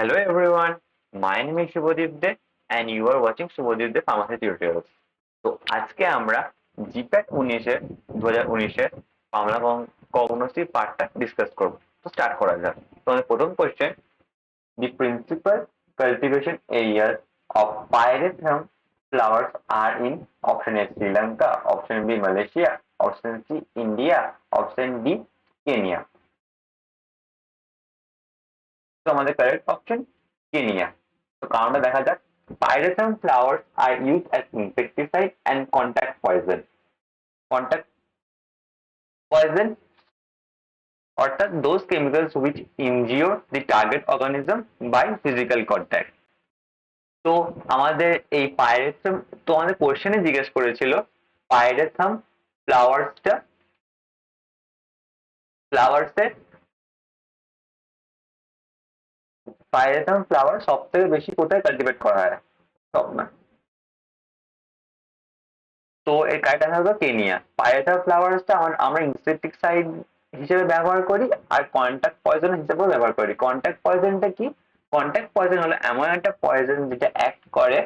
Hello everyone, my name is Shubhadeep De and you are watching Shubhadeep De Pharmacy Tutorials. তো আজকে আমরা জিপ্যাট 2019 বাংলা কগনোসিভ পার্টটা discuss করব। তো স্টার্ট করা যাক। তো আমাদের প্রথম question, the principal cultivation areas of pyrethrum flowers are in option A Sri Lanka, option B Malaysia, option C India, option D Kenya. তো আমাদের কারেক্ট অপশন কেনিয়া। তো কারণটা দেখা যাক। Pyrethrum flowers are used as insecticide and contact poison. Contact poison অর্থাৎ those chemicals which injure the target organism by physical contact. তো আমাদের এই পাইরেথ্রাম, তো আমাদের কোশ্চেনে জিজ্ঞেস করেছিল পাইরেথ্রাম ফ্লাওয়ার্সের পাইরেথ্রাম ফ্লাওয়ার সব থেকে বেশি কোথায় কাল্টিভেট করা হয়? সব না। তো এর কারেক্ট আনসার হলো কেনিয়া। পাইরেথ্রাম ফ্লাওয়ার্সটা আমরা ইনসেক্টিসাইড হিসেবে ব্যবহার করি আর কন্টাক্ট পয়জন হিসেবেও ব্যবহার করি। কন্টাক্ট পয়জনটা কি? কন্টাক্ট পয়জন হলো এমন একটা পয়জন যেটা অ্যাক্ট করে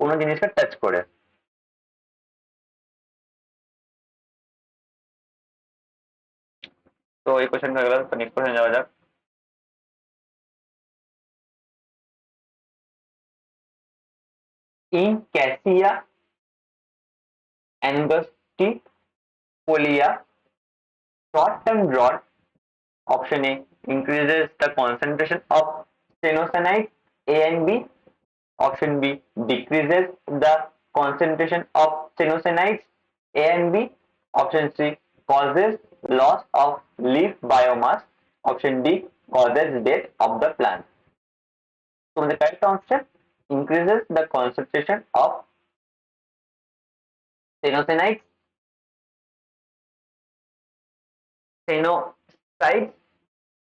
কোনো জিনিসকে টাচ করে। তো এই কোশ্চেনটা হয়ে গেল। তো নেক্সট কোশ্চেন যাওয়া যাক। In Cassia angustifolia, short-term drought, option A increases the concentration of stenocyanides A and B, option B decreases the concentration of stenocyanides A and B, option C causes loss of leaf biomass, option D causes death of the plant. So the correct option increases the concentration of stenocyanides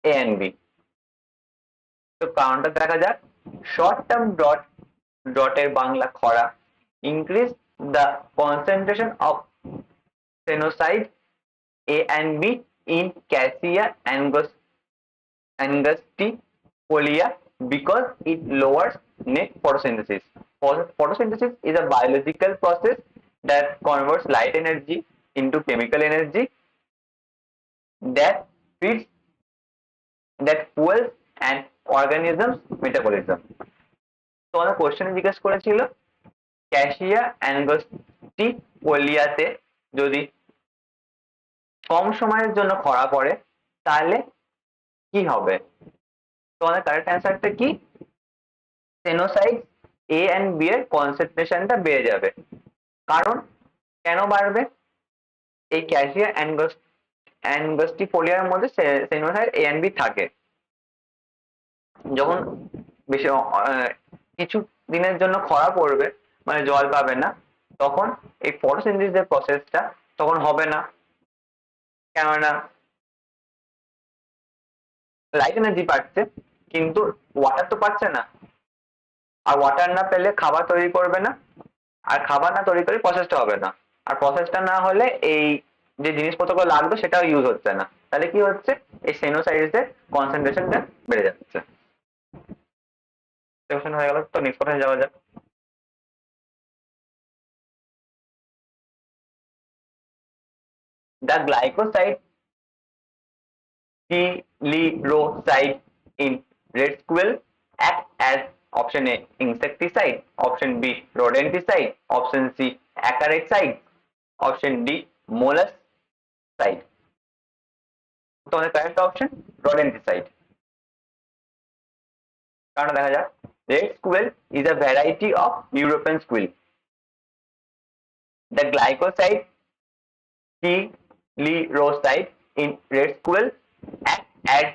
A and B. তো কারণটা দেখা যাক। Short term ডটের বাংলা খরা। Increase the concentration of stevioside A and B in Cassia angustifolia because it lowers net photosynthesis. Photosynthesis is a biological process that converts light energy into chemical energy that feeds that fuels an organism's metabolism. তো আমাদের কোশ্চেনে জিজ্ঞেস করেছিল ক্যাশিয়া অ্যানগস্টিফোলিয়াতে যদি কম সময়ের জন্য খরা পড়ে তাহলে কি হবে? তো আমাদের কারেক্ট অ্যান্সারটা কি? স্টেনোসাইড এ এন্ড বি এর কনসেন্ট্রেশনটা বেড়ে যাবে। কারণ কেন বাড়বে? এই ক্যাশিয়া অ্যানগস্টিফোলিয়ার মধ্যে স্টেনোসাইড এ এন্ড বি থাকে। যখন বেশি কিছু দিনের জন্য খরা পড়বে, মানে জল পাবে না, তখন এই ফটোসিনথেসিসের প্রসেসটা তখন হবে না। কেননা লাইট এনার্জি পাচ্ছে কিন্তু ওয়াটার তো পাচ্ছে না, আর ওয়াটার না পেলে খাবার তৈরি করবে না, আর খাবার না তৈরি করে প্রসেসটা হবে না, আর প্রসেসটা না হলে এই যে জিনিসপত্রগুলো লাগবে সেটাও ইউজ হচ্ছে না। তাহলে কি হচ্ছে? এই স্টেনোসাইডের কনসেন্ট্রেশনটা বেড়ে যাচ্ছে। কোশ্চেন হয়ে গেল। তো নেক্সট কোশ্চেন যাওয়া যাক। The glycoside scleroside in red squirrel act as option A insecticide, option B rodenticide, option C acaricide, option D molluscide. তো আমাদের কারেক্ট অপশন rodenticide। কারণ দেখা যাক, red squirrel is a variety of European squirrel. The glycoside scleroside in red squirrel act as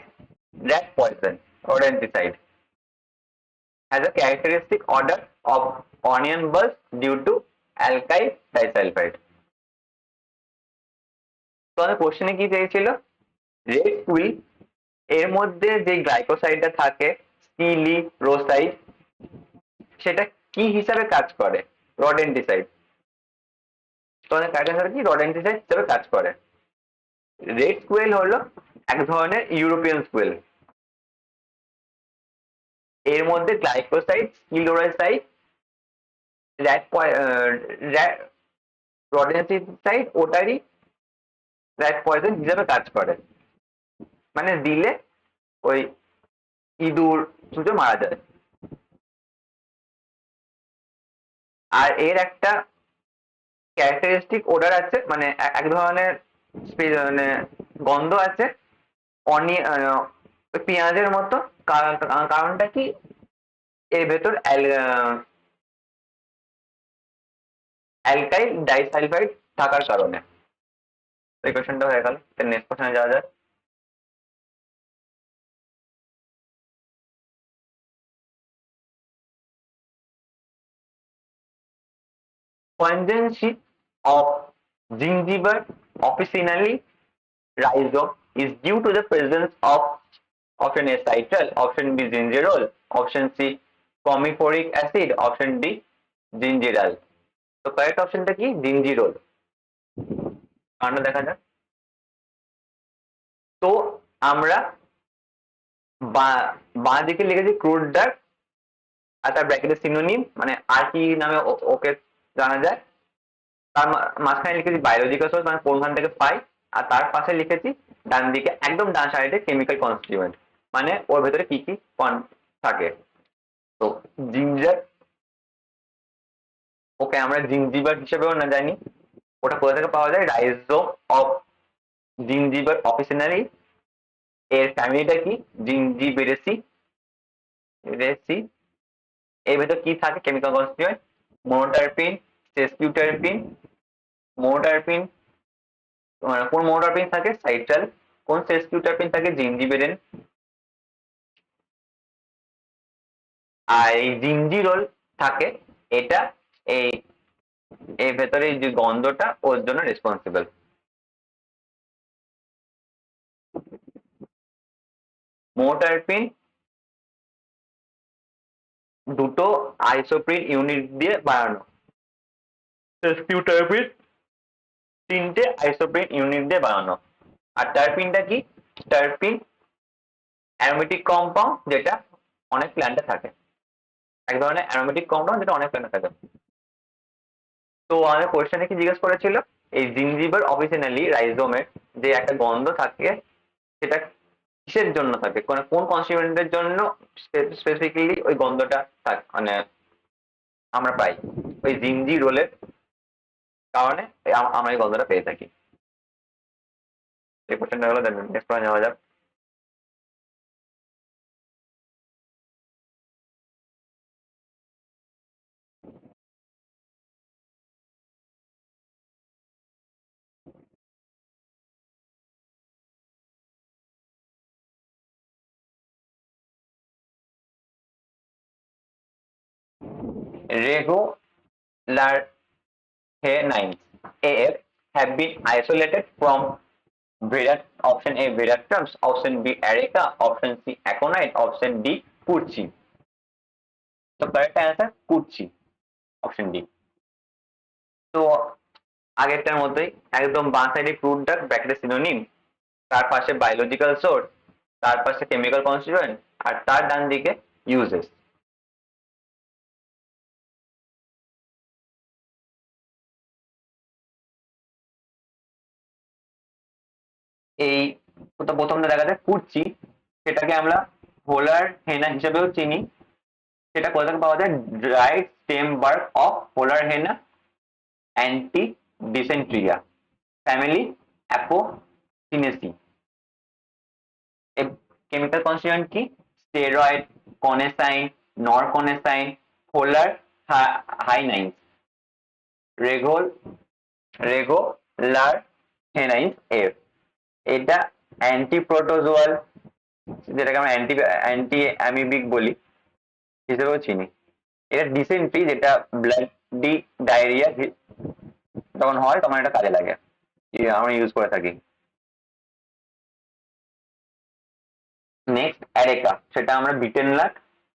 rat poison, rodenticide. Has a characteristic odor of onion bulbs due to alkyl disulfide. তো আমাদের কোশ্চেনে কি চেয়েছিল? Red স্কুইল এর মধ্যে যে গ্লাইকোসাইডটা থাকে স্কিলিরোসাইড, সেটা কি হিসাবে কাজ করে? রডেন্টিসাইড। তো আমাদের কারেক্ট কি? রডেন্টিসাইড হিসাবে কাজ করে। রেড স্কুইল হলো এক ধরনের ইউরোপিয়ান স্কুইল। এর মধ্যে গ্লাইকোসাইড, স্ক্লিরোসাইড, রডেনসিসাইড ওটারই র্যাট পয়জন হিসাবে কাজ করে, মানে দিলে ওই ইঁদুর ছুঁচো মারা যায়। আর এর একটা ক্যারেক্টারিস্টিক ওডার আছে, মানে এক ধরনের মানে গন্ধ আছে পেঁয়াজের মতো। কারণটা কি, এর ভেতর অ্যালকাইল ডাইসালফাইড থাকার কারণে। এই কোশ্চেনটা হয়ে গেল, নেক্সট কোশ্চেনে যাওয়া যায়। Pungency of gingival officinally rhizome is due to the presence of option A citrul, option B gingerol, option C commiphoric acid, option D gingerol। তো কারেক্ট অপশনটা কি, জিঞ্জিরোল। কারণটা দেখা যাক। তো আমরা বাঁ দিকে লিখেছি ক্রুড ডার্ক, আর তার ব্র্যাকেটে সিনোনিম, মানে আর কি নামে ওকে জানা যায়। তার মাঝখানে লিখেছি বায়োলজিক্যাল সোর্স, মানে কোনখান থেকে পাই। আর তার পাশে লিখেছি ডান দিকে একদম ডান সাইডে কেমিক্যাল কনস্টিটিউয়েন্ট, মানে ওর ভেতরে কি কি থাকে। তো জিঞ্জার, ওকে আমরা জিঞ্জিবার হিসেবেও না জানি। ওটা কোথা থেকে পাওয়া যায়, রাইজোম অফ জিঞ্জিবার অফিসিনালি। এর ফ্যামিলিটা কি, জিঞ্জিবেরেসি রেসি। এর ভেতর কি থাকে কেমিক্যাল কনস্টিটিউয়েন্ট, মোনোটারপিন, সেসকিউটারপিন। মোনোটারপিন, কোন মোনোটারপিন থাকে, সাইট্রাল। কোন সেসকিউটারপিন থাকে, জিঞ্জিবেরেন। আর এই জিঞ্জিরোল থাকে, এটা এই এর ভেতরে যে গন্ধটা ওর জন্য রেসপন্সিবল। মোনোটারপিন দুটো আইসোপ্রিন ইউনিট দিয়ে বানানো, সেসকিউটারপিন তিনটে আইসোপ্রিন ইউনিট দিয়ে বানানো। আর টারপিনটা কি, টারপিন অ্যারোমেটিক কম্পাউন্ড, যেটা অনেক প্ল্যান্টে থাকে, এক ধরনের অ্যারোমেটিক কম্পাউন্ড যেটা অনেক প্ল্যান্টে থাকে। তো আমাদের কোয়েশ্চেনে কি জিজ্ঞেস করেছিল, এই জিঞ্জিবার অফিসিনালি রাইজোমের যে একটা গন্ধ থাকে, সেটা কিসের জন্য থাকে, কোন কনস্টিটিউয়েন্টের জন্য স্পেসিফিক্যালি ওই গন্ধটা মানে আমরা পাই। ওই জিঞ্জি রোলের কারণে আমরা এই গন্ধটা পেয়ে থাকি। এই কোশ্চেনটা হলো, নেক্সট পয়েন্ট যাওয়া যাক। Regular canines AF have been isolated from option A Veratums, option B Areca, option C Aconite, option D Purchi। So correct answer Purchi, option D। তো আগেরটার মতোই একদম বাঁ সাইডে ফ্রুট ডাক, ব্র্যাকেটে সিনোনিম, তার পাশে বায়োলজিক্যাল সোর্স, তার পাশে কেমিক্যাল কনস্টিটিউয়েন্ট, আর তার ডান দিকে ইউজেস। এই প্রথমটা দেখা যায় পুচ্চি, সেটাকে আমরা হোলার হেনা হিসেবেও চিনি। সেটা কোথা থেকে পাওয়া যায়, dried stem bark of Holarrhena anti dysenteric, family Apocynaceae. Chemical constituent কি, steroid, conessine, norconessine, holarrhenines, রেগোল রেগোলার হেনাইন্স এর। এটা অ্যান্টি প্রোটোজোয়াল, যেটাকে আমরা অ্যান্টি অ্যান্টি অ্যামিবিক বলি হিসেবেও চিনি। এটা ডিসেন্ট্রি, যেটা ব্লাডি ডায়রিয়া যখন হয় তখন এটা কাজে লাগে, আমরা ইউজ করে থাকি। নেক্সট অ্যারেকা, সেটা আমরা বিটেনলাট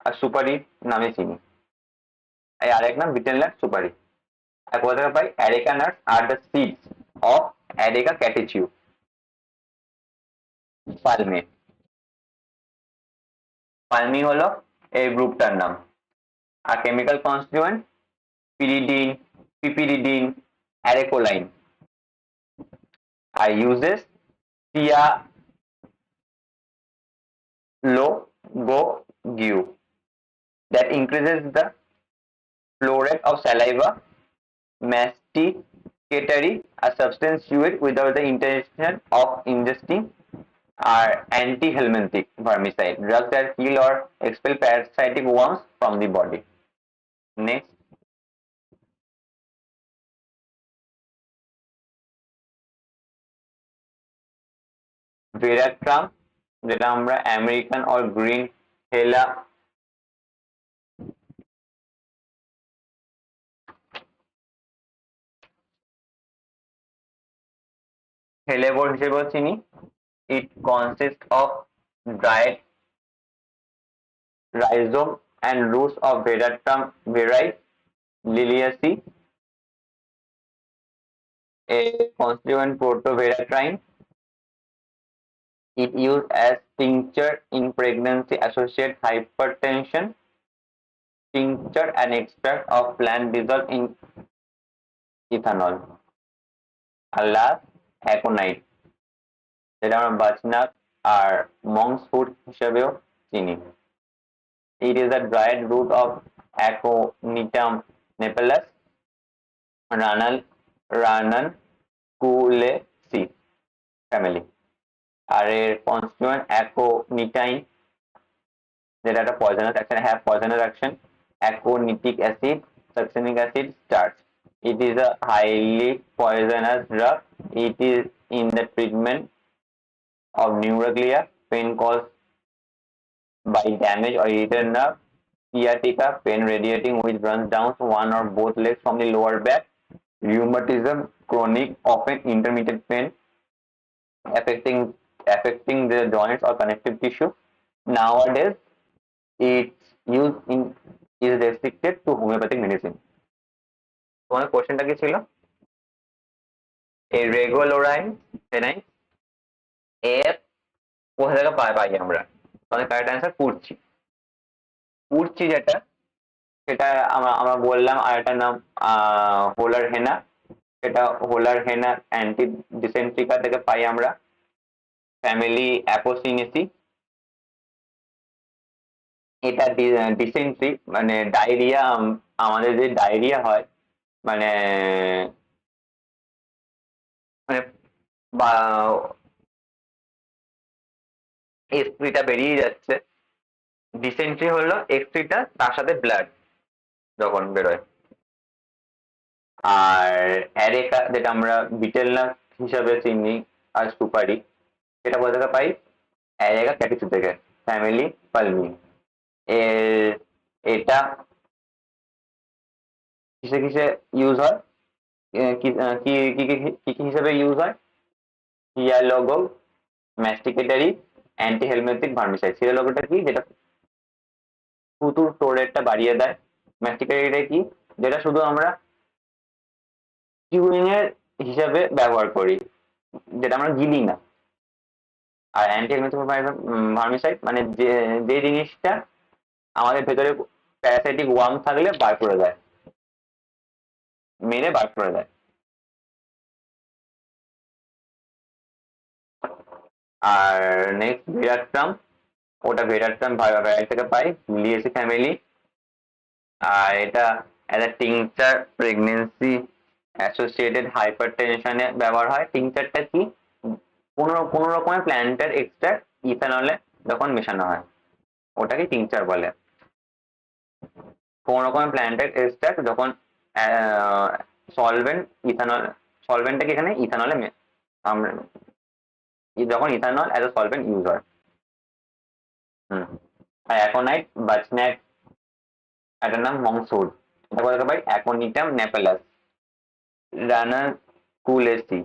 আর সুপারি নামে চিনি। এই আরেক নাম বিটেনলাট সুপারি। আর কোথা থেকে পাই, অ্যারেকা নাটস আর the seeds of areca catechu palmae. Palmae হলো এই গ্রুপটার নাম। আর chemical constituent pyridine, piperidine, arecoline. আর uses sialagogue that increases the flow rate of saliva, masticatory, a substance chewed without the intention of ingesting, are anti-helminthic vermicide, drugs that kill or expel parasitic worms from the body. Next, Veratrum, যেটা আমরা American or green হেলা hellebore হিসেবেও চিনি। It consists of dried rhizome and roots of Veratrum variety liliaceae, a constituent protoveratrine. It used as tincture in pregnancy-associated hypertension. Tincture and extract of plant dissolved in ethanol. R last, aconite, যেটা আমরা বাচনাক আর monks food হিসেবেও চিনি। It is a dried root of Aconitum napellus, Ranunculataceae family. আর এর constituent aconitine, যেটা একটা poisonous action, have poisonous action, aconitic acid, succinic acid, starch. It is a highly poisonous drug. It is in the treatment of neuralgia, pain caused by damage or irritated nerve, sciatica, pain radiating which runs down one or both legs from the lower back, rheumatism, chronic, often intermittent pain affecting the joints or connective tissue. Nowadays, its use is restricted to homeopathic medicine. তোমার কোশ্চেনটা কি ছিল? এই রেগুলোরাইন ফেনাইন এর কোথা থেকে পাই আমরা? তাহলে কারেক্ট অ্যান্সার পুরচি। পুরচি যেটা, সেটা আমরা বললাম, আর এটার নাম হোলার হেনা। এটা হোলার হেনা অ্যান্টি ডিসেন্ট্রিকা থেকে পাই আমরা, ফ্যামিলি অ্যাপোসিনেসি। এটা ডিসেন্ট্রি মানে ডায়রিয়া, আমাদের যে ডায়রিয়া হয় মানে মানে এক্সক্রিটা বেরিয়ে যাচ্ছে, ডিসেন্ট্রি হলো এক্সক্রিটা তার সাথে ব্লাড যখন বেরোয়। আর অ্যারেকা, যেটা আমরা বিটেল নাট হিসাবে চিনি আর সুপারি, সেটা কোথা থেকে পাই? অ্যারেকা ক্যাটিসি থেকে, ফ্যামিলি পালমি। এটা কিসে কিসে ইউজ হয়, কি কি কি কি হিসেবে ইউজ হয়? সিয়ালোগো, ম্যাস্টিকেটারি, অ্যান্টি হেলমেথিক ভার্মিসাইড। সিয়ালোগোটা কি? যেটা ফুতুর স্টোরেজটা বাড়িয়ে দেয়। ম্যাস্টিকেটারিটা কি? যেটা শুধু আমরা চিউইং এর হিসাবে ব্যবহার করি, যেটা আমরা গিলি না। আর অ্যান্টি হেলমেথিক ভার্মিসাইড মানে যে জিনিসটা আমাদের ভেতরে প্যারাসাইটিক ওয়ার্ম থাকলে বার করে দেয়, মেরে বার করে দেয়। আর নেক্সট ভেরাট্রাম, ওটা ভেরাট্রাম ভ্যারাইটি থেকে পাই, লিলিয়েসি ফ্যামিলি। আর এটা একটা টিংচার প্রেগনেন্সি অ্যাসোসিয়েটেড হাইপার টেনশনে ব্যবহার হয়। টিংচারটা কি? কোনো রকমের প্ল্যান্টের এক্সট্রাক্ট ইথানলে যখন মেশানো হয় ওটাকে টিংচার বলে। কোনো রকমের প্ল্যান্টের এক্সট্রাক্ট যখন সলভেন্ট ইথানল, সলভেন্টটা কি এখানে ইথানলে আমরা যখন ethanol as a solvent use হয়। আর অ্যাকোনাইট বাচন্যাক, এটার নাম মংসুর। এটা কোথায় পাই? অ্যাকোনিটাম নেপেলাস, রানাকুলেসি।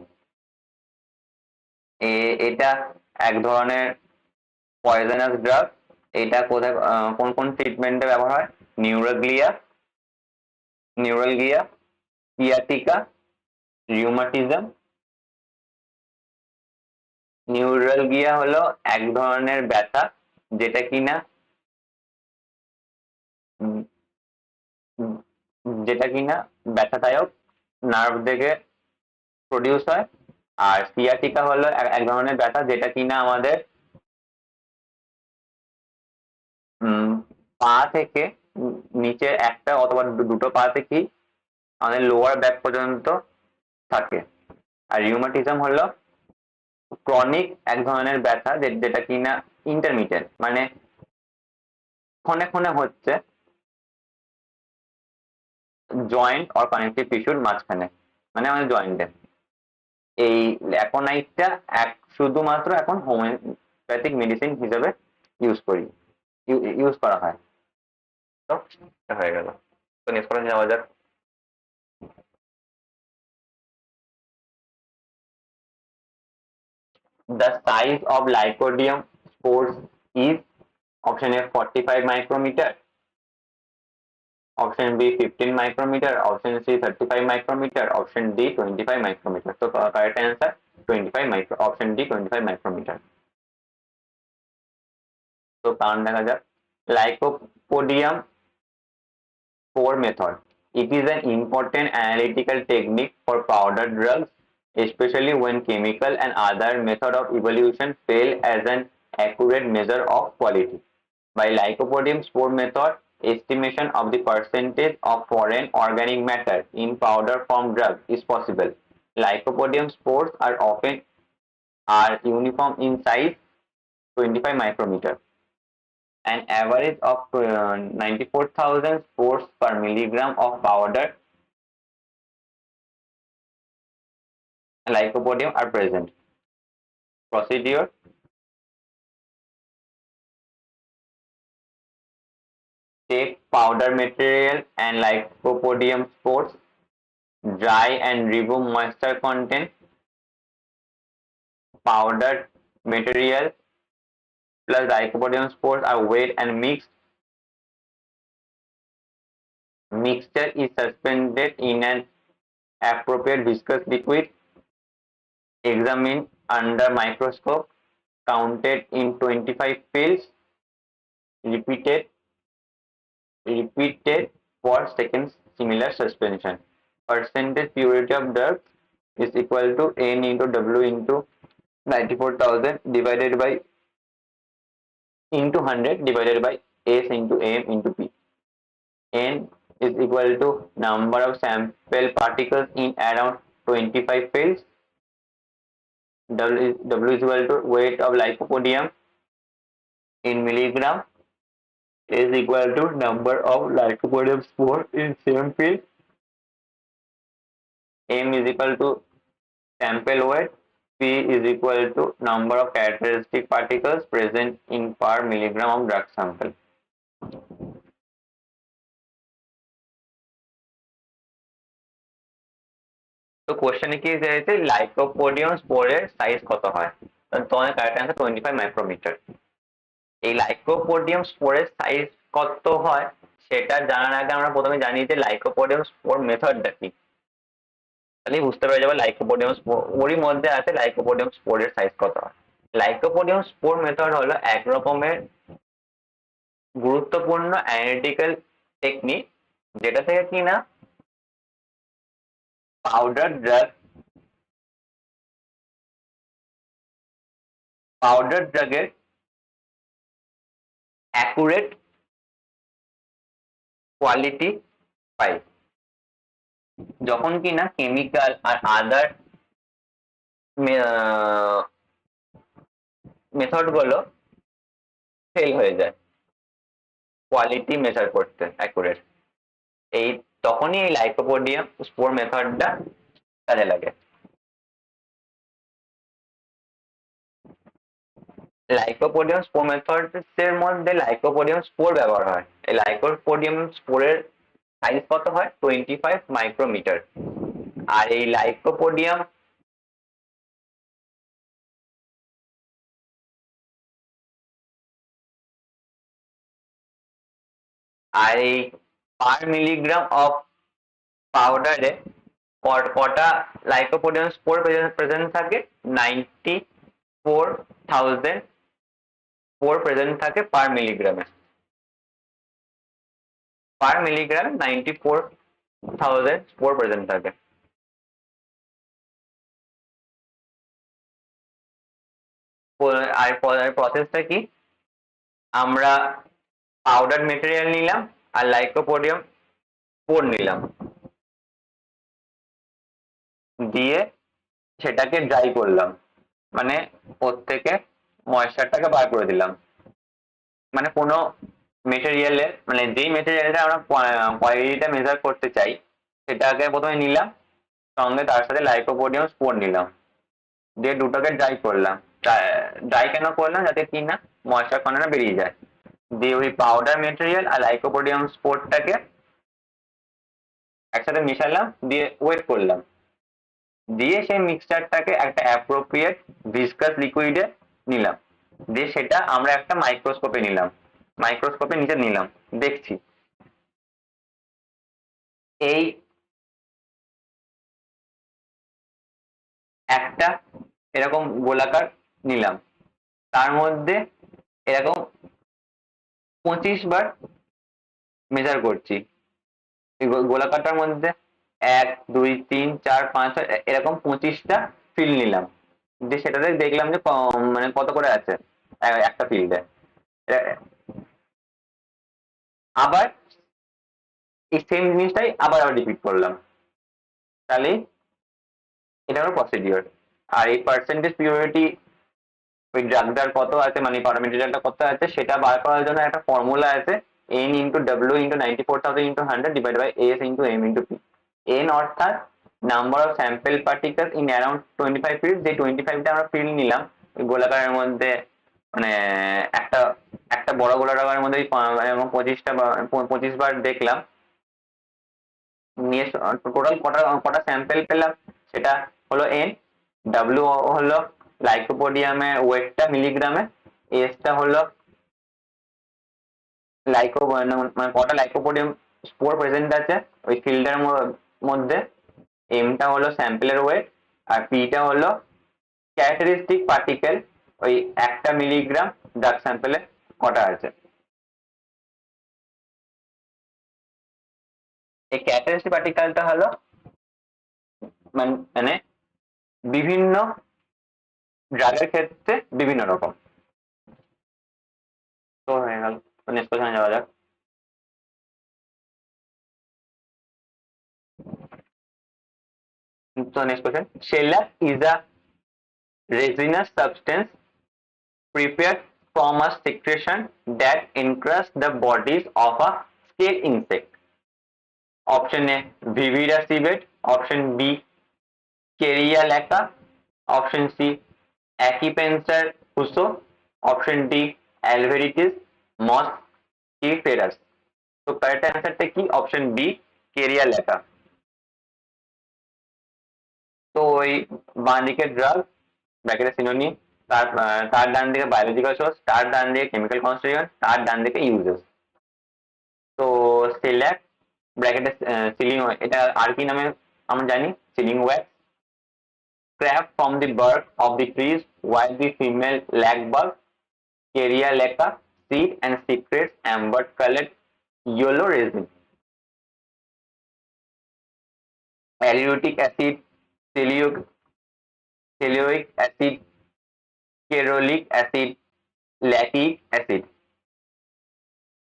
এটা এক ধরনের পয়জনাস ড্রাগ। এটা কোথায় কোন কোন ট্রিটমেন্টে ব্যবহার হয়? নিউরালজিয়া, সিয়াটিকা, রিউমাটিজম। নিউরালজিয়া হলো এক ধরনের ব্যথা যেটা কিনা যেটা কিনা ব্যথাদায়ক নার্ভ থেকে প্রডিউস হয়। আর সিয়াটিকা হলো এক ধরনের ব্যথা যেটা কিনা আমাদের পা থেকে নিচে একটা অথবা দুটো পা থেকেই আমাদের লোয়ার ব্যাক পর্যন্ত থাকে। আর রিউমাটিজম হলো ক্রনিক এক ধরনের ব্যথা যেটা কিনা ইন্টারমিটেন্ট, মানে ক্ষণে ক্ষণে হচ্ছে জয়েন্ট অর কানেকটিভ টিস্যুর মাঝখানে, মানে আমাদের জয়েন্টে। এই ল্যাকোনাইটটা শুধুমাত্র এখন হোমিওপ্যাথিক মেডিসিন হিসেবে ইউজ করা হয়। তো হয়ে গেল। তো নেক্সট পয়েন্টে যাওয়া যাক। The size of Lycodium spores is option A 45 micrometer, option B 15 micrometer, option C 35 micrometer, option D 25 micrometer. So correct answer 25 micro, option D 25 micrometer. So কারণ দেখা যাক Lycopodium spore method. It is an important analytical technique for powder drugs, especially when chemical and other method of evaluation fail as an accurate measure of quality. By Lycopodium spore method, estimation of the percentage of foreign organic matter in powder form drug is possible. Lycopodium spores are uniform in size 25 micrometer. An average of 94,000 spores per milligram of powder Lycopodium are present. Procedure: take powder material and Lycopodium spores, dry and remove moisture content. Powdered material plus Lycopodium spores are weighed and mixed. Mixture is suspended in an appropriate viscous liquid. Examined under microscope. Counted in 25 pills. Repeated for seconds. Similar suspension. Percentage purity of drug is equal to N into W into 94,000 divided by into 100 divided by S into M into P. N is equal to number of sample particles in around 25 pills. W is equal to weight of Lycopodium in milligram is equal to number of Lycopodium spore in same pill. M is equal to sample weight. P is equal to number of characteristic particles present in per milligram of drug sample. তো কোশ্চেনে কি দিয়েছে, lycopodium স্পোরের size কত হয়? তোমার correct answer 25 micrometer. এই lycopodium স্পোরের size কত হয় সেটা জানার আগে আমরা প্রথমে জানি যে লাইকোপোডিয়াম স্পোর মেথডটা কি, তাহলেই বুঝতে পেরে যাবে লাইকোপোডিয়াম স্পোর ওরই মধ্যে আছে লাইকোপোডিয়াম স্পোরের সাইজ কত হয়। লাইকোপোডিয়াম স্পোর মেথড হলো এক রকমের গুরুত্বপূর্ণ অ্যানালিটিক্যাল টেকনিক যেটা থেকে কিনা পাউডার ড্রাগের অ্যাকুরেট কোয়ালিটি পাই যখন কিনা কেমিক্যাল আর আদার মেথড গুলো ফেল হয়ে যায় কোয়ালিটি মেজার করতে অ্যাকুরেট। তখনই এই লাইকোপোডিয়াম স্পোর মেথডটা কাজে লাগে। লাইকোপোডিয়াম স্পোর মেথডের মধ্যে লাইকোপোডিয়াম স্পোর ব্যবহার হয়। এই লাইকোপোডিয়াম স্পোরের সাইজ কত হয় 25 মাইক্রোমিটার। আর এই লাইকোপোডিয়াম আর এই পার মিলিগ্রাম অফ পাউডারে কটা লাইকোপোডিয়াম স্পোর প্রেজেন্ট থাকে? 94,000 স্পোর প্রেজেন্ট থাকে পার মিলিগ্রামে। পার মিলিগ্রাম 94,000 স্পোর প্রেজেন্ট থাকে। আর প্রসেসটা কি, আমরা পাউডার মেটেরিয়াল নিলাম আর লাইকোপোডিয়াম স্পোর নিলাম, দিয়ে সেটাকে ড্রাই করলাম, মানে ওর থেকে ময়েশ্চারটাকে বার করে দিলাম। মানে কোনো মেটেরিয়ালে, মানে যেই মেটেরিয়ালটা আমরা কোয়ালিটিটা মেজার করতে চাই সেটাকে প্রথমে নিলাম, সঙ্গে তার সাথে লাইকোপোডিয়াম স্পোর নিলাম, দিয়ে দুটোকে ড্রাই করলাম। ড্রাই কেন করলাম, যাতে কি না ময়েশ্চার কণাটা বেরিয়ে যায়। দিয়ে ওই পাউডার মেটেরিয়াল আর লাইকোপোডিয়াম স্পোরটাকে একসাথে মিশালাম, দিয়ে ওয়েট করলাম, দিয়ে সেই মিক্সচারটাকে একটা অ্যাপ্রোপ্রিয়েট ভিসকাস লিকুইডে নিলাম, দিয়ে সেটা আমরা একটা মাইক্রোস্কোপে নিলাম, মাইক্রোস্কোপে নিচে নিলাম, দেখছি এই একটা এরকম গোলাকার নিলাম, তার মধ্যে এরকম 25 বার মেজার করছি। এই গোলাকারটার মধ্যে 1 2 3 4 5 6 এরকম 25টা ফিল নিলাম, দিয়ে সেটাতে দেখলাম যে মানে কত করে আছে একটা ফিল্ডে। আবার এই সেম জিনিসটাই আবার রিপিট করলাম, তাহলে এটা হলো প্রসিডিওর। আর এই পার্সেন্টেজ পিউরিটি, ওই ড্রাগটার কত আছে, মানে পাউডার মেটেরিয়ালটা কত আছে সেটা বার করার জন্য একটা ফর্মুলা আছে, n into W into 94,000 into 100 divide by S into M into P. n অর্থাৎ number of sample particles in around 25 field, যে 25টা আমরা ফিল্ড নিলাম ওই গোলাকারের মধ্যে, মানে একটা একটা বড় গোলাকারের মধ্যে 25বার দেখলাম, নিয়ে টোটাল কটা কটা স্যাম্পল পেলাম সেটা হলো n। ডাব্লিউ হলো লাইকোপোডিয়ামের ওয়েটটা মিলিগ্রামে, এসটা হলো মানে কটা লাইকোপোডিয়াম স্পোর প্রেজেন্ট আছে ওই ফিল্ডের মধ্যে, এমটা হলো স্যাম্পলের ওয়েট, আর পিটা হলো ক্যারেক্টারিস্টিক পার্টিকেল ওই একটা মিলিগ্রাম ড্রাগ স্যাম্পলে কটা আছে। এই ক্যারেক্টারিস্টিক পার্টিকেলটা হলো মানে বিভিন্ন ড্রাগের ক্ষেত্রে বিভিন্ন রকম। তো হয়ে গেল, তো নেক্সট কোশ্চেনে যাওয়া যাক। So next question. Shellac is a resinous substance prepared from a secretion that encrusts the bodies of a scale insect. Option A, Vivida civet. Option B, Keria laca. Option C, Accipenser husso. Option D, Alveritis moskiferus. তো correct answer কি? Option B, Keria laca. তো ওই বাঁ দিকের drug ব্র্যাকেটে synonym, তার তার ডান দিকে বায়োলজিক্যাল সোর্স, তার ডান দিকে কেমিক্যাল কনস্টিটিউয়েন্ট, তার ডান দিকে ইউজেস। তো সেল্যাক ব্র্যাকেটে সিলিং, এটা আর কি নামে আমরা জানি, ceiling wax, scrap from the bark of the trees while the female lagbug Caria leca seed and secretes amber colored yellow resin. Aleutic acid, cellulic acid, kerolic acid, lactic acid.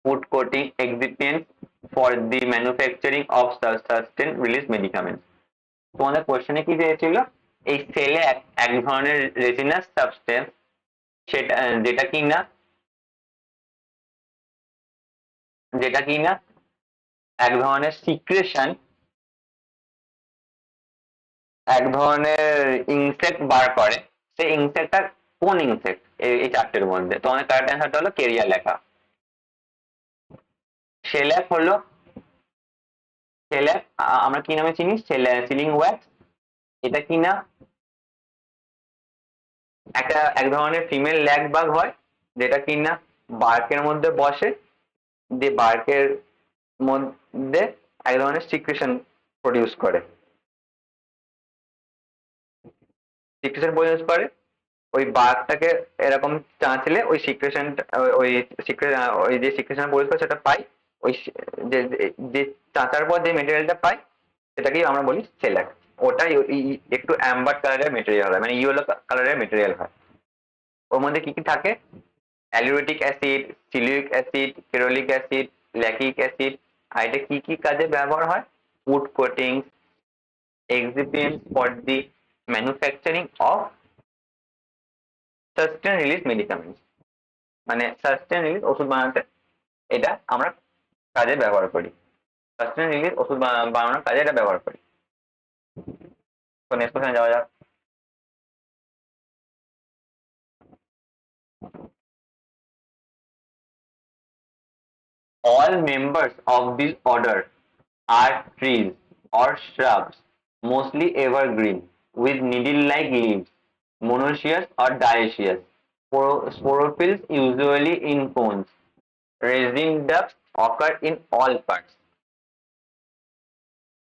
Food coating excipients for the manufacturing of sustained release medicaments. তোমাদের কোশ্চেনে কি চেয়েছিল, এই সেলে এক ধরনের রেজিনাস substance, সেটা যেটা কিনা এক ধরনের সিক্রেশন, এক ধরনের ইনসেক্ট বার করে, সেই ইনসেক্টটা কোন ইনসেক্ট এই চারটের মধ্যে? তোমাদের কারেক্ট অ্যান্সারটা হলো কেরিয়া লেখা। শেল্যাক হলো, শেল্যাক আমরা কি নামে চিনি, সিলিং ওয়্যাক্স, এটা কিনা এক ধরনের ফিমেল ল্যাগ বাগ হয়, যেটা কিনা বার্কের মধ্যে বসে, দিয়ে বার্কের মধ্যে এক ধরনের সিক্রেশন প্রডিউস করে, ওই বার্কটাকে এরকম চাঁচলে ওই সিক্রেশন, ওই যে সিক্রেশন প্রডিউস করে সেটা পাই, ওই যে যে চাঁচার পর যে মেটেরিয়ালটা পাই সেটাকেই আমরা বলি সেলাক। ওটাই একটু অ্যাম্বার কালারের মেটেরিয়াল হয়, মানে ইয়েলো কালারের মেটেরিয়াল হয়। ওর মধ্যে কি কি থাকে? Aleuritic acid, silic acid, ferulic acid, laccic acid. আর এটা কি কি কাজে ব্যবহার হয়? Wood coating, excipients for the manufacturing of sustain release medicaments, মানে সাস্টেন রিলিজ ওষুধ বানাতে এটা আমরা কাজে ব্যবহার করি। সাস্টেন রিলিজ ওষুধ বানানোর কাজে এটা ব্যবহার করি। তো নেক্সট কোশ্চেনে যাওয়া যাক। All members of this order are trees or shrubs, mostly evergreen, with needle-like leaves, monoecious or dioecious. Sporophylls usually in cones. Resin ducts occur in all parts.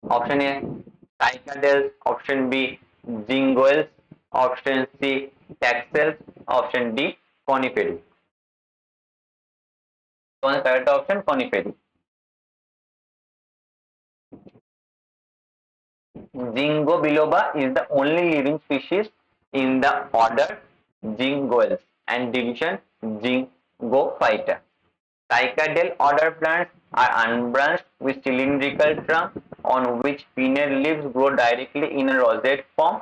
Option A, cycadels. Option B, zingoels. Option C, taxels. Option D, coniferous. So the correct option, coniferous. Ginkgo biloba is the only living species in the order Zingoels and division Zingophyta. Cycadel order plants are unbranched with cylindrical trunk on which pinnate leaves grow directly in a rosette form.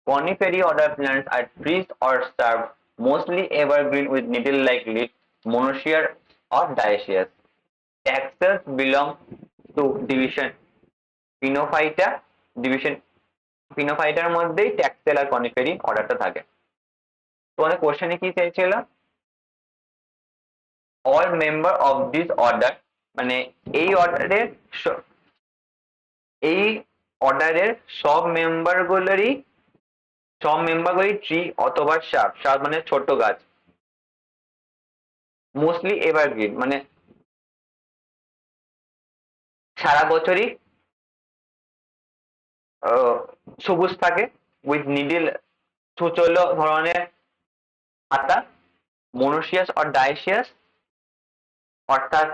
Coniferous order plants are trees or shrubs, mostly evergreen with needle-like leaves, monoecious or dioecious. Taxus belong to division Pinophyta. Division পিনোফাইটার মধ্যেই taxales আর কনিফেরি অর্ডারটা থাকে। তোমাদের কোশ্চেনে কি চাইছিল? All member of this order, মানে এই অর্ডারের এই অর্ডারের সব মেম্বারগুলোরই ট্রি অথবা শার্প, শার্প মানে ছোট গাছ, মোস্টলি এভারগ্রিন মানে সারা বছরই সবুজ থাকে, উইথ নিডিল সুচল ধরনের পাতা, মনোসিয়াস অর ডাইসিয়াস, অর্থাৎ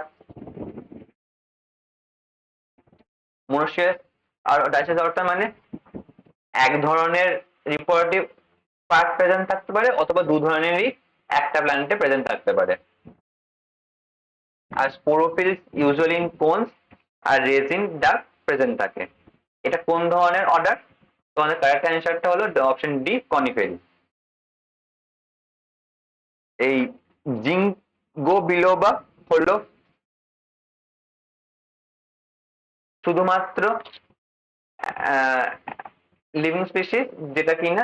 মনোসিয়াস আর ডাইসিয়াস অর্থাৎ মানে এক ধরনের রিপ্রোডাক্টিভ পার্ট প্রেজেন্ট থাকতে পারে অথবা দু ধরনেরই একটা প্ল্যানেটে প্রেজেন্ট থাকতে পারে। আর স্পোরোফিলস ইউজুয়ালি ইন কোনস আর রেজিন ডাক প্রেজেন্ট থাকে। এটা কোন ধরনের অর্ডার? তোমাদের কারেক্ট অ্যান্সারটা হলো অপশন ডি, কনিফেরি। এই জিঙ্গো বিলোবা হলো শুধুমাত্র লিভিং স্পিসিস যেটা কিনা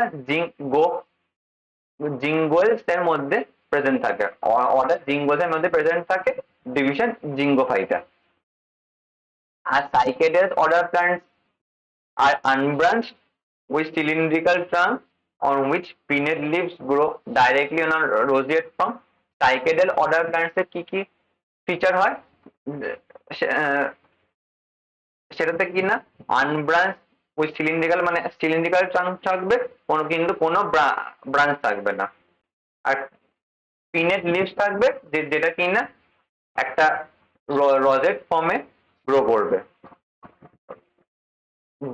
জিঙ্গোয়েলস এর মধ্যে প্রেজেন্ট থাকে, অর্ডার জিঙ্গোস এর মধ্যে প্রেজেন্ট থাকে, ডিভিশন জিঙ্গোফাইটা। আর সাইকেডেলস অর্ডার প্ল্যান্টস আর unbranched with cylindrical trunk on which pinnate leaves grow directly on a roseate form. Cycadal order plants এর কি কি ফিচার হয়? সেটাতে কি না আনব্রাঞ্চ উইথ সিলিন্ড্রিক্যাল, মানে সিলিন্ড্রিক্যাল ট্রাঙ্ক থাকবে, কিন্তু কোনো ব্রাঞ্চ থাকবে না। আর পিনেট লিভস থাকবে যেটা কি না একটা রজেট ফর্মে গ্রো করবে,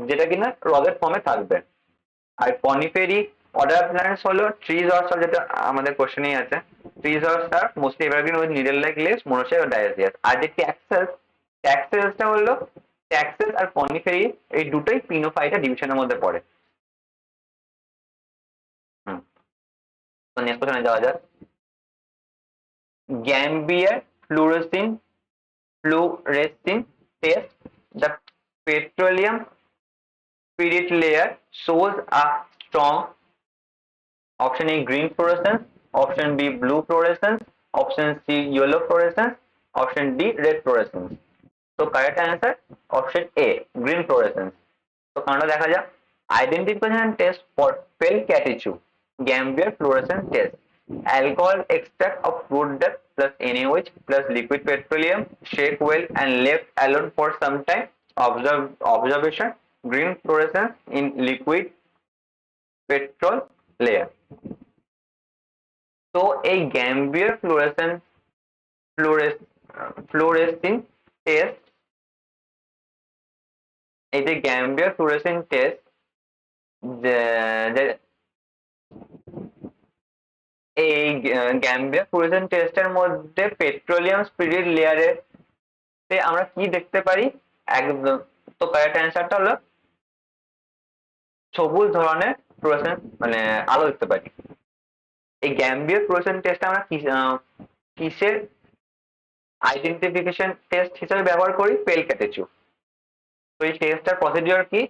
যেটা কিনা রজেট ফর্মে থাকবে। আর কনিফেরি অর্ডার প্ল্যান্টস হলো ট্রিজ অর সার, যেটা আমাদের কোশ্চেনেই আছে, trees or shrubs mostly evergreen with needle like leaves, monoecious ও ডায়োসিয়াস। আর যে ট্যাক্সেলসটা হলো ট্যাক্সেস আর কনিফেরি এই দুটোই পিনোফাইটা ডিভিশনের মধ্যে পড়ে। হুম, তো নেক্সট কোশ্চেনে যাওয়া যাক। Gambier fluorescein test the petroleum spirit layer shows a strong option A green fluorescence, option B blue fluorescence, option C yellow fluorescence, option D red fluorescence. So correct answer option A green fluorescence. তো কারণটা দেখা যাক। Identification test for pale catechu, Gambier fluorescence test. Alcohol extract of fruit dust plus NaOH plus liquid petroleum, shake well and left alone for some time. Observation green fluorescence in liquid petrol layer. তো এই Gambier fluorescence ফ্লোরেসিন test, এই যে Gambier ফ্লোরেসিন test, যে এই Gambia fluorescent টেস্টের মধ্যে petroleum spirit লেয়ারে আমরা কি দেখতে পারি? একদম, তো কারেক্ট অ্যান্সারটা হলো সবুজ ধরনের ফ্লোরেসেন্ট মানে আলো দেখতে পারি। এই গ্যাম্বিয়া ফ্লোরেসেন্ট টেস্ট আমরা কিসের আইডেন্টিফিকেশন টেস্ট হিসেবে ব্যবহার করি? পেল ক্যাটেচু। তো এই টেস্টটার প্রসিডিওর কি?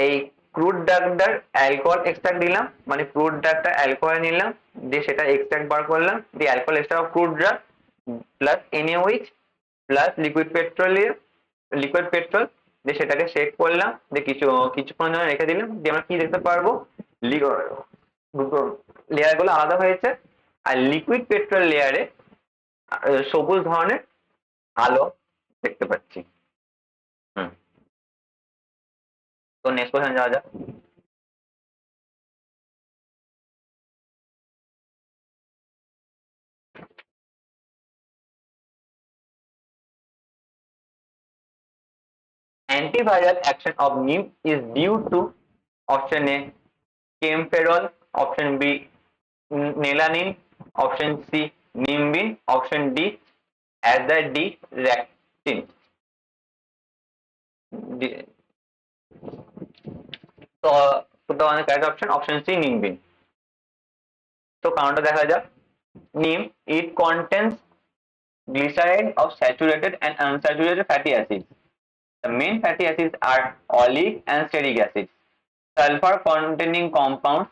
এই ক্রুড ডাগটার অ্যালকোহল এক্সট্রাক্ট দিলাম, মানে ক্রুড ডাগটা অ্যালকোহল নিলাম, দিয়ে সেটা এক্সট্রাক্ট বার করলাম, দিয়ে alcohol extract crude drug plus NaOH plus liquid petrol, দিয়ে সেটাকে শেক করলাম, দিয়ে কিছুক্ষণ জন্য রেখে দিলাম, দিয়ে আমরা কি দেখতে পারবো? লেয়ার গুলো আলাদা হয়েছে, আর লিকুইড পেট্রোল লেয়ারে সবুজ ধরনের আলো দেখতে পাচ্ছি। হুম, তো নেক্সট কোশ্চেন যাওয়া যাক। Antiviral action of neem is due to option A camphorol, option B nelanin, option C nimbin, option D azadirachtine. তো আমাদের কারেক্ট অপশন সি নিম্বিন। তো কারণটা দেখা যাক। নিম, it contains glyceride of saturated and unsaturated fatty acids. The main fatty acids are oleic and stearic acids. Sulfur containing compounds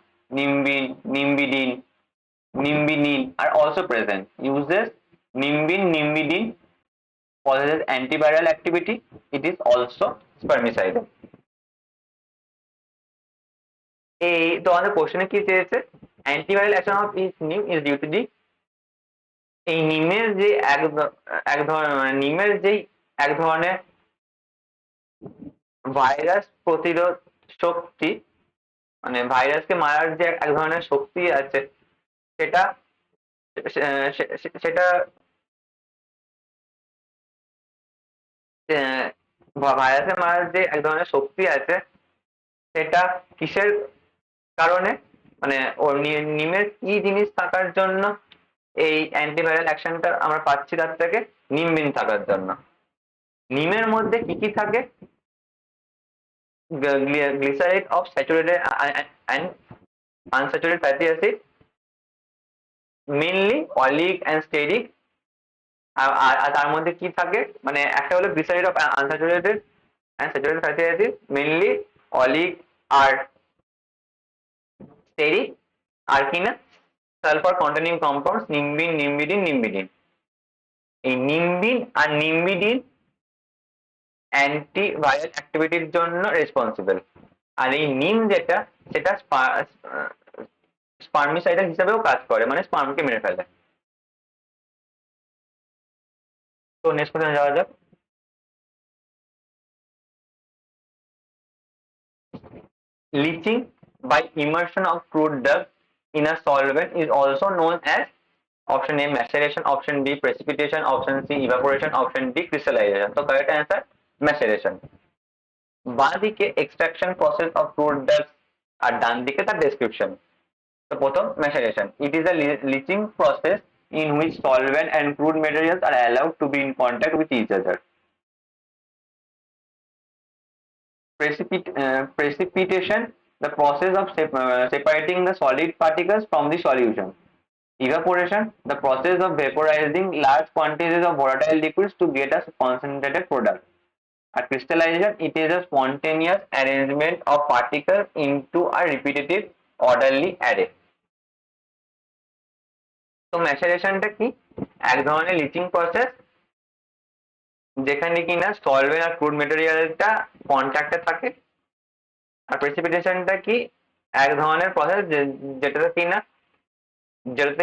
nimbidine are also present. Uses nimbidine possesses antiviral activity. It is also spermicidal. এই তো আমাদের কোশ্চেনে কি চেয়েছে? Antiviral action of নিম is due to the, এই নিমের যে এক ধরনের নিমের যেই এক ধরনের ভাইরাস প্রতিরোধ শক্তি, মানে ভাইরাসকে মারার যে এক ধরনের শক্তি আছে, সেটা সেটা ভাইরাসে মারার যে এক ধরনের শক্তি আছে, সেটা কিসের কারণে, মানে ওর নিমের কি জিনিস থাকার জন্য এই অ্যান্টিভাইরাল অ্যাকশনটা আমরা পাচ্ছি? তার থেকে নিমবিন থাকার জন্য। নিমের মধ্যে কি কি থাকে? Glyceride of saturated and unsaturated fatty acid, mainly oleic and stearic. আর তার মধ্যে কি থাকে, মানে একটা হলো glyceride of unsaturated and saturated fatty acid, mainly oleic আর স্টেরিক, আর কি না সালফার কন্টেনিং কম্পাউন্ডস নিম্বিডিন। এই নিম্বিন আর নিম্বিডিন অ্যান্টিভাইরাল অ্যাক্টিভিটির জন্য রেসপন্সিবল। আর এই নিম যেটা, সেটা স্পার্মিসাইডাল হিসেবেও কাজ করে, মানে স্পার্মকে মেরে ফেলে। তো নেক্সট কোশ্চেনে যাওয়া যাক। Lynching by immersion of crude drug in a solvent is also known as option A maceration, option B precipitation, option C evaporation, option D crystallization. So correct answer maceration. বাঁ দিকে extraction process of crude drugs আর ডান দিকে তার description। তো প্রথম maceration, it is a leaching process in which solvent and crude materials are allowed to be in contact with each other. Precipitation, the process of separating the solid particles from the solution. Evaporation, the process of vaporizing large quantities of volatile liquids to get a concentrated product. And crystallization, it is a spontaneous arrangement of particles into a repetitive orderly array. তো ম্যাচারেশনটা কি? এক ধরনের lynching process যেখানে কিনা solvent আর crude মেটেরিয়ালটা কন্ট্যাক্টে থাকে। আর প্রেসিপিটেশনটা কি? এক ধরনের প্রসেস যেটাতে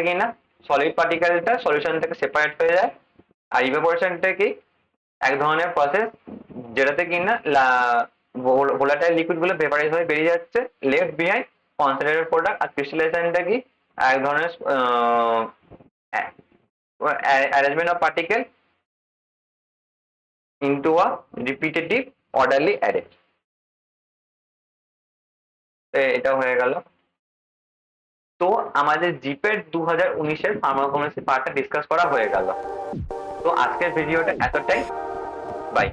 কিনা সলিড পার্টিকেলটা সলিউশন থেকে সেপারেট হয়ে যায়। আর ইভাপোরেশনটা কি? এক ধরনের প্রসেস যেটাতে কিনা ভোলাটাইল লিকুইড গুলো ভেপারাইজ হয়ে বেরিয়ে যাচ্ছে, লেফট বিহাইন্ড কনসেন্ট্রেটেড প্রোডাক্ট। আর ক্রিস্টালাইজেশনটা কি? এক ধরনের arrangement of particle into a repetitive orderly array। এটা হয়ে গেল। তো আমাদের জিপেট 2019-এর ফার্মাকোগনোসি পার্টটা ডিসকাস করা হয়ে গেল। তো আজকের ভিডিওটা এতটাই। বাই।